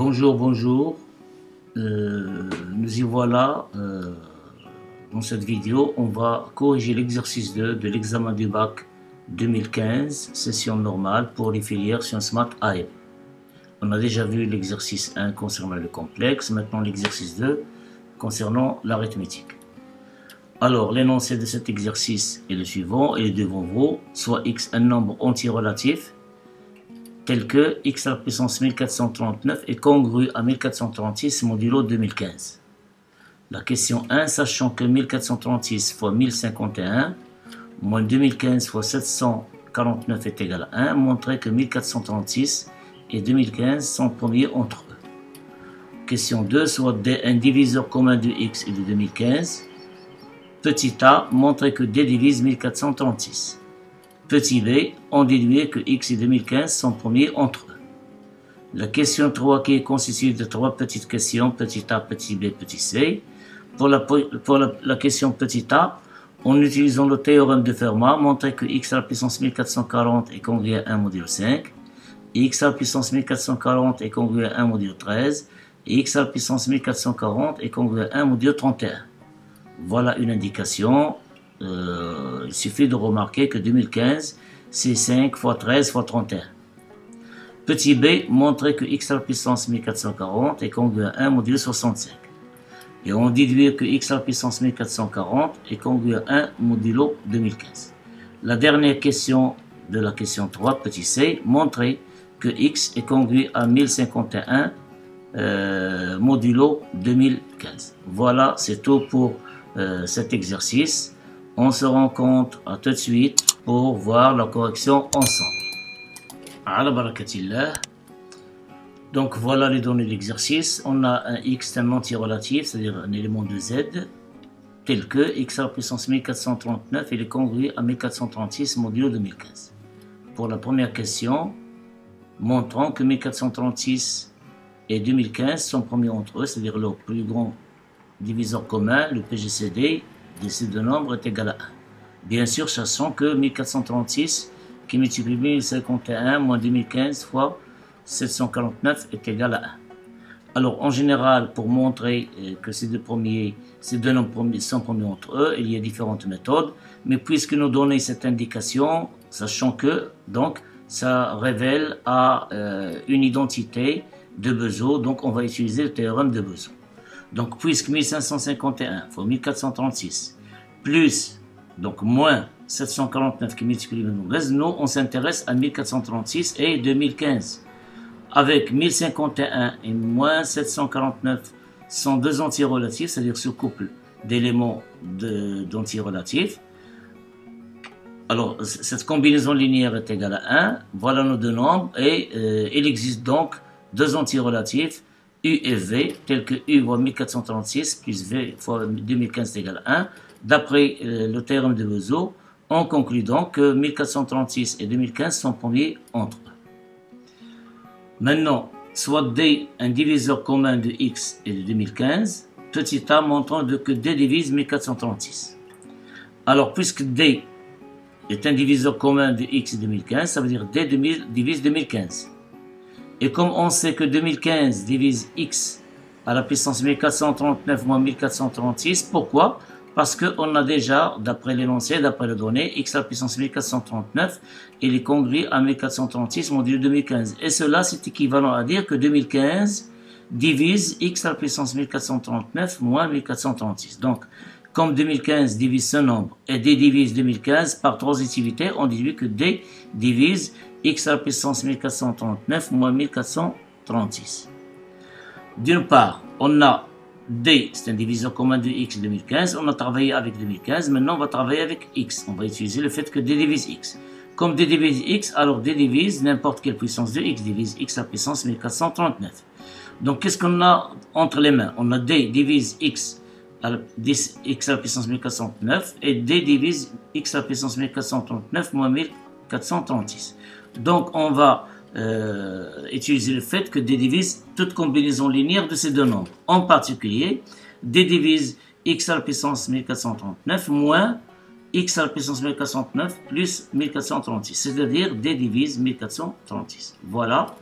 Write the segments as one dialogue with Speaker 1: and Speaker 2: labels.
Speaker 1: Bonjour, bonjour. Nous y voilà. Dans cette vidéo, on va corriger l'exercice 2 de l'examen du bac 2015, session normale pour les filières Sciences Maths AM. On a déjà vu l'exercice 1 concernant le complexe, maintenant l'exercice 2 concernant l'arithmétique. Alors, l'énoncé de cet exercice est le suivant, et devant vous, soit x un nombre entier relatif, tel que x à la puissance 1439 est congru à 1436 modulo 2015. La question 1, sachant que 1436 fois 1051 moins 2015 fois 749 est égal à 1, montrez que 1436 et 2015 sont premiers entre eux. Question 2, soit un diviseur commun de x et de 2015. Petit a, montrez que d divise 1436. Petit b, on déduit que x et 2015 sont premiers entre eux. La question 3 qui est constituée de 3 petites questions, petit a, petit b, petit c. Pour la question petit a, en utilisant le théorème de Fermat, montrez que x à la puissance 1440 est congrué à 1 modulo 5, et x à la puissance 1440 est congrué à 1 modulo 13, et x à la puissance 1440 est congrué à 1 modulo 31. Voilà une indication. Il suffit de remarquer que 2015, c'est 5 fois 13 fois 31. Petit b, montrer que x à la puissance 1440 est congrué à 1 modulo 65. Et on déduit que x à la puissance 1440 est congrué à 1 modulo 2015. La dernière question de la question 3, petit c, montrer que x est congrué à 1051 modulo 2015. Voilà, c'est tout pour cet exercice. On se rencontre à tout de suite pour voir la correction ensemble. Ala barakatillah. Donc voilà les données de l'exercice. On a un x, un entier relatif, c'est-à-dire un élément de z, tel que x à la puissance 1439 il est congrué à 1436 modulo 2015. Pour la première question, montrons que 1436 et 2015 sont premiers entre eux, c'est-à-dire leur plus grand diviseur commun, le PGCD, de ces deux nombres est égal à 1. Bien sûr, sachant que 1436 qui multiplie 1051 moins 2015 fois 749 est égal à 1. Alors, en général, pour montrer que ces deux nombres sont premiers entre eux, il y a différentes méthodes. Mais puisque nous donnons cette indication, sachant que, donc, ça révèle à une identité de Bezout, donc on va utiliser le théorème de Bezout. Donc, puisque 1551 fois 1436 plus, donc moins 749 qui multiplie le nombre, nous, on s'intéresse à 1436 et 2015. Avec 1051 et moins 749 sont deux entiers relatifs, c'est-à-dire ce couple d'éléments d'entiers relatifs. Alors, cette combinaison linéaire est égale à 1. Voilà nos deux nombres et il existe donc deux entiers relatifs, U et V, tels que U fois 1436 plus V fois 2015 est égal à 1. D'après le théorème de Bezout, on conclut donc que 1436 et 2015 sont premiers entre eux. Maintenant, soit D un diviseur commun de X et de 2015, petit a montrant que D divise 1436. Alors, puisque D est un diviseur commun de X et 2015, ça veut dire D divise 2015. Et comme on sait que 2015 divise x à la puissance 1439 moins 1436, pourquoi? Parce qu'on a déjà, d'après l'énoncé, d'après les données, x à la puissance 1439, il est congrué à 1436 modulo 2015. Et cela, c'est équivalent à dire que 2015 divise x à la puissance 1439 moins 1436. Donc, comme 2015 divise ce nombre et d divise 2015 par transitivité, on déduit que d divise x à la puissance 1439 moins 1436. D'une part, on a d, c'est un diviseur commun de x 2015, on a travaillé avec 2015, maintenant on va travailler avec x. On va utiliser le fait que d divise x. Comme d divise x, alors d divise n'importe quelle puissance de x, divise x à la puissance 1439. Donc qu'est-ce qu'on a entre les mains? On a d divise x à la puissance 1439 et d divise x à la puissance 1439 moins 1436. Donc, on va utiliser le fait que d divise toute combinaison linéaire de ces deux nombres. En particulier, d divise x à la puissance 1439 moins x à la puissance 1439 plus 1436. C'est-à-dire d divise 1436. Voilà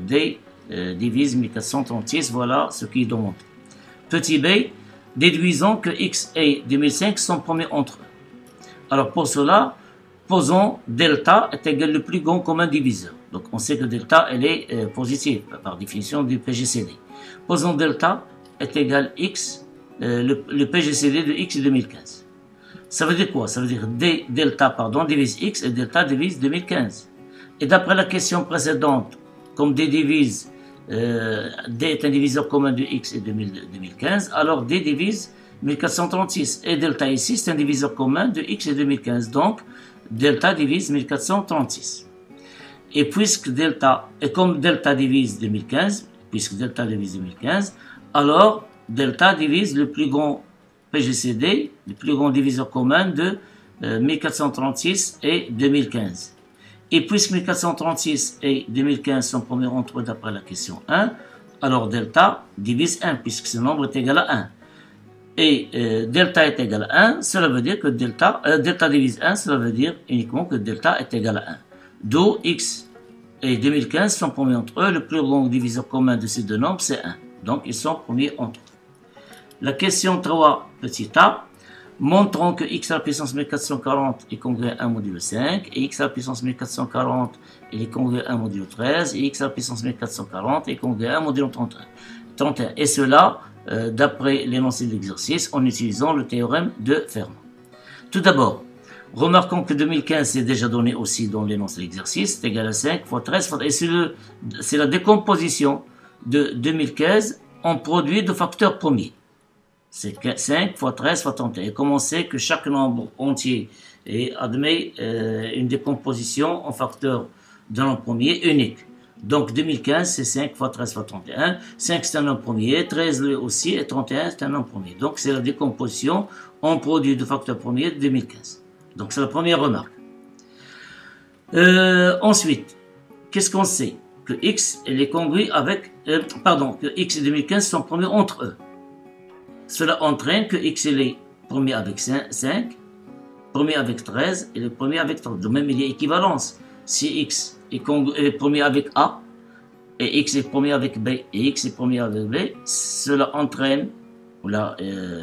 Speaker 1: d divise 1436. Voilà ce qui est demandé. Petit b, déduisons que x et 2005 sont premiers entre eux. Alors pour cela, posons delta est égal le plus grand commun diviseur. Donc on sait que delta elle est positive par définition du PGCD. Posons delta est égal x, le PGCD de x 2015. Ça veut dire quoi? Ça veut dire d delta pardon, divise x et delta divise 2015. Et d'après la question précédente, comme d divise d est un diviseur commun de x et 2015, alors d divise 1436. Et delta ici, c'est un diviseur commun de x et 2015. Donc, delta divise 1436. Et puisque delta, et comme delta divise 2015, puisque delta divise 2015, alors delta divise le plus grand PGCD, le plus grand diviseur commun de 1436 et 2015. Et puisque 1436 et 2015 sont premiers entre eux d'après la question 1, alors delta divise 1, puisque ce nombre est égal à 1. Et delta est égal à 1, cela veut dire que delta divise 1, cela veut dire uniquement que delta est égal à 1. D'où x et 2015 sont premiers entre eux, le plus grand diviseur commun de ces deux nombres c'est 1. Donc ils sont premiers entre eux. La question 3, petit a, montrons que x à la puissance 1440 est congruent à 1 modulo 5, et x à la puissance 1440 est congruent à 1 modulo 13, et x à la puissance 1440 est congruent à 1 modulo 31. Et cela, d'après l'énoncé de l'exercice, en utilisant le théorème de Fermat. Tout d'abord, remarquons que 2015 c'est déjà donné aussi dans l'énoncé de l'exercice, c'est égal à 5 fois 13 fois... Et c'est la décomposition de 2015 en produit de facteurs premiers. C'est 5 fois 13 fois 31. Et comme on sait que chaque nombre entier admet une décomposition en facteur d'un nombre premier unique. Donc 2015 c'est 5 fois 13 fois 31. 5 c'est un nombre premier, 13 lui aussi et 31 c'est un nombre premier. Donc c'est la décomposition en produit de facteurs premiers de 2015. Donc c'est la première remarque. Ensuite, qu'est-ce qu'on sait? Que x est congru avec... que x et 2015 sont premiers entre eux. Cela entraîne que x est premier avec 5, premier avec 13 et le premier avec 30. De même, il y a équivalence. Si x est premier avec A, et x est premier avec B, et x est premier avec B, cela entraîne,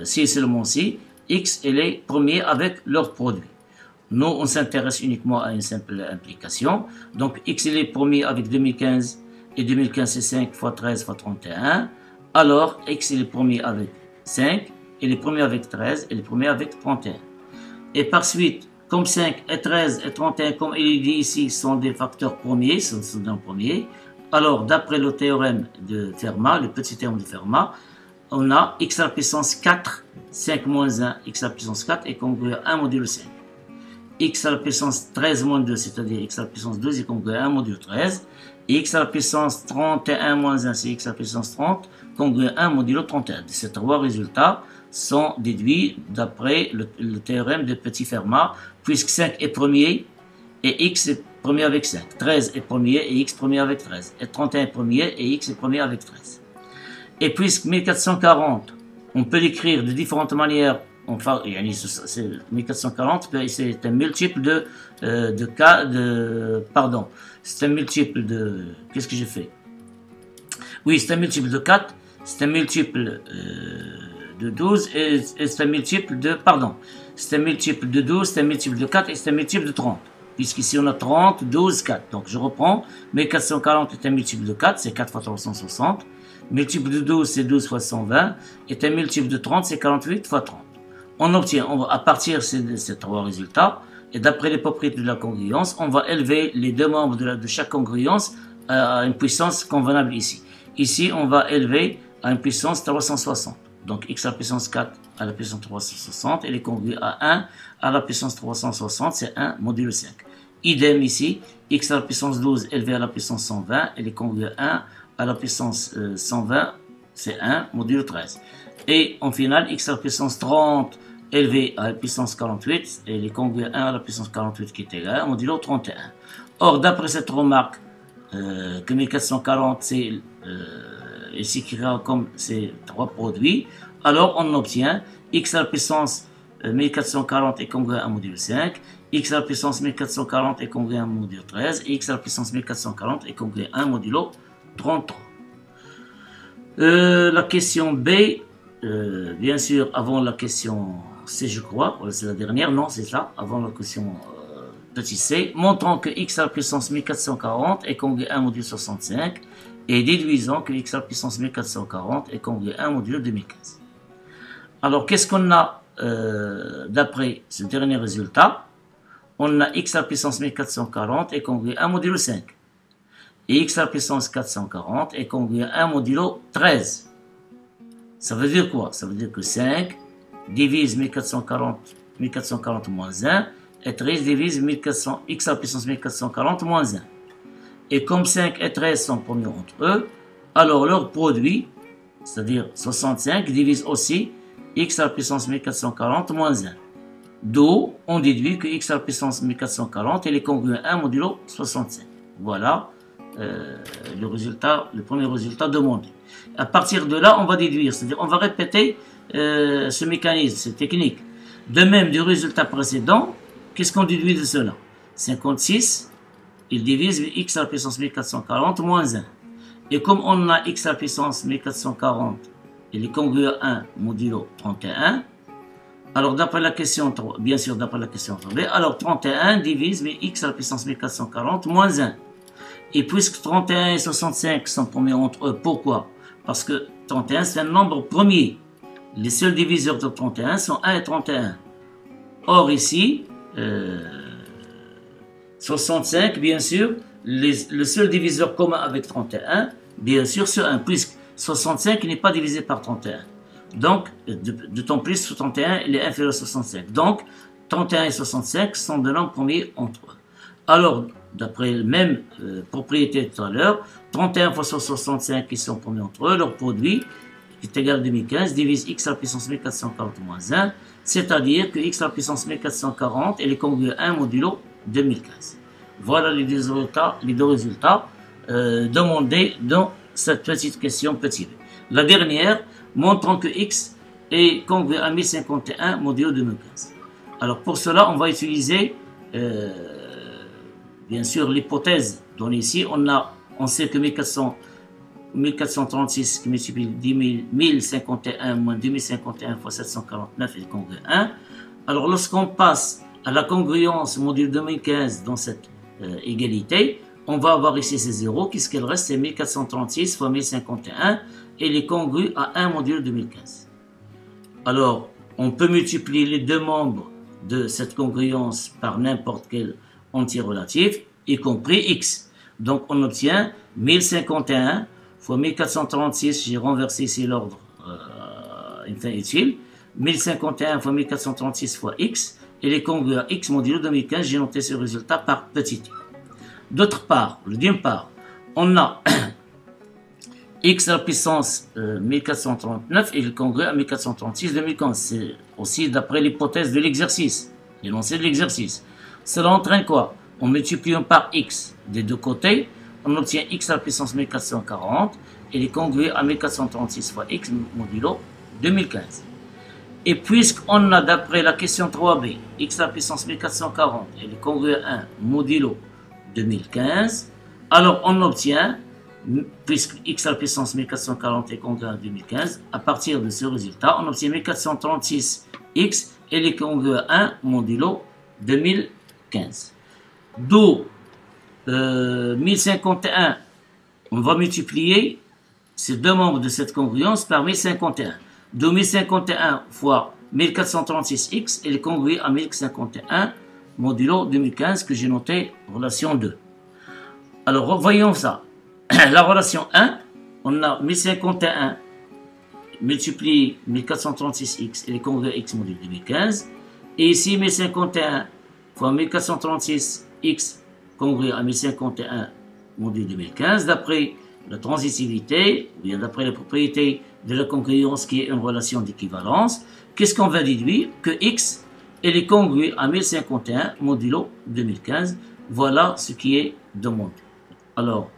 Speaker 1: si et seulement si, x est premier avec leur produit. Nous, on s'intéresse uniquement à une simple implication. Donc, x est premier avec 2015, et 2015 c'est 5 fois 13 fois 31. Alors, x est premier avec 5, et les premiers avec 13, et les premiers avec 31. Et par suite, comme 5 et 13 et 31, comme il est dit ici, sont des facteurs premiers, sont des premiers, alors d'après le théorème de Fermat, le petit théorème de Fermat, on a x à la puissance 4, 5 moins 1, x à la puissance 4 est congruent à 1 modulo 5. X à la puissance 13 moins 2, c'est-à-dire x à la puissance 2 est congruent à 1 modulo 13. Et x à la puissance 31 moins 1, c'est x à la puissance 30, congruent à 1 modulo 31. Ces trois résultats sont déduits d'après le théorème de petit Fermat, puisque 5 est premier et x est premier avec 5. 13 est premier et x premier avec 13. Et 31 est premier et x est premier avec 13. Et puisque 1440, on peut l'écrire de différentes manières. Enfin, 1440, c'est un multiple c'est un multiple de, qu'est-ce que j'ai fait? Oui, c'est un multiple de 4, c'est un multiple de 12, et c'est un multiple de, c'est un multiple de 12, c'est un multiple de 4, et c'est un multiple de 30. Puisqu'ici on a 30, 12, 4. Donc je reprends, 1440 est un multiple de 4, c'est 4 fois 360. Multiple de 12, c'est 12 fois 120. Et un multiple de 30, c'est 48 fois 30. On obtient, à partir de ces trois résultats, et d'après les propriétés de la congruence, on va élever les deux membres de chaque congruence à une puissance convenable ici. Ici, on va élever à une puissance 360. Donc x à la puissance 4 à la puissance 360, elle est congruée à 1 à la puissance 360, c'est 1 modulo 5. Idem ici, x à la puissance 12 élevé à la puissance 120, elle est congruée à 1 à la puissance 120, c'est 1 modulo 13. Et en final, x à la puissance 30 élevé à la puissance 48, elle est congruée à 1 à la puissance 48 qui est égal à 1 modulo 31. Or, d'après cette remarque, que 1440 c'est s'écrira comme ces trois produits, alors on obtient x à la puissance 1440 est congruent à 1 modulo 5, x à la puissance 1440 est congruent à 1 modulo 13, et x à la puissance 1440 est congruent à 1 modulo 33. La question B, bien sûr, avant la question C, je crois, c'est la dernière, non, c'est ça, avant la question petit c, montrant que x à la puissance 1440 est congruent à 1 modulo 65 et déduisant que x à la puissance 1440 est congruent à 1 modulo 2015. Alors, qu'est-ce qu'on a d'après ce dernier résultat? On a x à la puissance 1440 est congruent à 1 modulo 5. Et x à la puissance 440 est congruent à 1 modulo 13. Ça veut dire quoi? Ça veut dire que 5 divise 1440 moins 1 et 13 divise x à la puissance 1440 moins 1. Et comme 5 et 13 sont promis entre eux, alors leur produit, c'est-à-dire 65, divise aussi x à la puissance 1440 moins 1. D'où on déduit que x à la puissance 1440 est congruent à 1 modulo 65. Voilà le premier résultat demandé. À partir de là, on va déduire, c'est-à-dire on va répéter ce mécanisme, cette technique. De même, du résultat précédent, qu'est-ce qu'on déduit de cela? 56, il divise x à la puissance 1440 moins 1. Et comme on a x à la puissance 1440, il est congruent à 1 modulo 31. Alors, d'après la question 3, bien sûr, d'après la question 3b, alors 31 divise x à la puissance 1440 moins 1. Et puisque 31 et 65 sont premiers entre eux, pourquoi? Parce que 31, c'est un nombre premier. Les seuls diviseurs de 31 sont 1 et 31. Or, ici, 65, bien sûr, le seul diviseur commun avec 31, bien sûr, c'est 1, puisque 65 n'est pas divisé par 31. Donc, d'autant plus, 31, il est inférieur à 65. Donc, 31 et 65 sont de nombres premiers entre eux. Alors, d'après la même propriété tout à l'heure, 31 fois 65 qui sont premiers entre eux, leur produit est égal à 2015, divise x à la puissance 1440 moins 1, c'est-à-dire que x à la puissance 1440 est congruent à 1 modulo 2015. Voilà les deux résultats demandés dans cette petite question petit b. La dernière, montrant que x est congruent à 1051 modulo 2015. Alors pour cela, on va utiliser bien sûr l'hypothèse donnée ici. On sait que 1436 qui multiplie 1051 moins 2051 fois 749 est congruent à 1. Alors lorsqu'on passe à la congruence module 2015 dans cette égalité, on va avoir ici ces zéros, puisqu'il reste c'est 1436 fois 1051 et il est congru à 1 module 2015. Alors, on peut multiplier les deux membres de cette congruence par n'importe quel entier relatif, y compris x. Donc, on obtient 1051 fois 1436, j'ai renversé ici l'ordre inutile, 1051 fois 1436 fois x, il est congruent à x modulo 2015, j'ai noté ce résultat par petit t. D'autre part, d'une part, on a x à la puissance 1439 et il est congruent à 1436 2015. C'est aussi d'après l'hypothèse de l'exercice, l'énoncé de l'exercice. Cela entraîne quoi? En multipliant par x des deux côtés, on obtient x à la puissance 1440 et il est congruent à 1436 fois x modulo 2015. Et puisqu'on a d'après la question 3b, x à la puissance 1440 et il est congruent à 1 modulo 2015, alors on obtient, puisque x à la puissance 1440 est congruent à 2015, à partir de ce résultat, on obtient 1436x et il est congruent à 1 modulo 2015. D'où 1051, on va multiplier ces deux membres de cette congruence par 1051. D'où 1051 fois 1436x, il est congruent à 1051 modulo 2015 que j'ai noté relation 2. Alors, voyons ça. La relation 1, on a 1051 multiplié 1436x, il est congruent à x modulo 2015. Et ici, 1051 fois 1436x congruent à 1051 modulo 2015. D'après la transitivité, ou bien d'après la propriété de la congruence qui est une relation d'équivalence, qu'est-ce qu'on va déduire? Que x elle est congruent à 1051 modulo 2015. Voilà ce qui est demandé. Alors,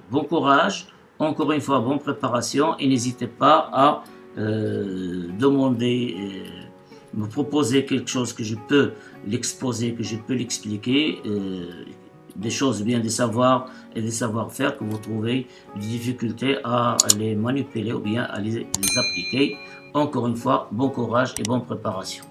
Speaker 1: bon courage, encore une fois, bonne préparation et n'hésitez pas à demander, me proposer quelque chose que je peux l'exposer, que je peux l'expliquer. des choses, bien des savoirs et des savoir-faire que vous trouvez des difficultés à les manipuler ou bien à les appliquer. Encore une fois, bon courage et bonne préparation.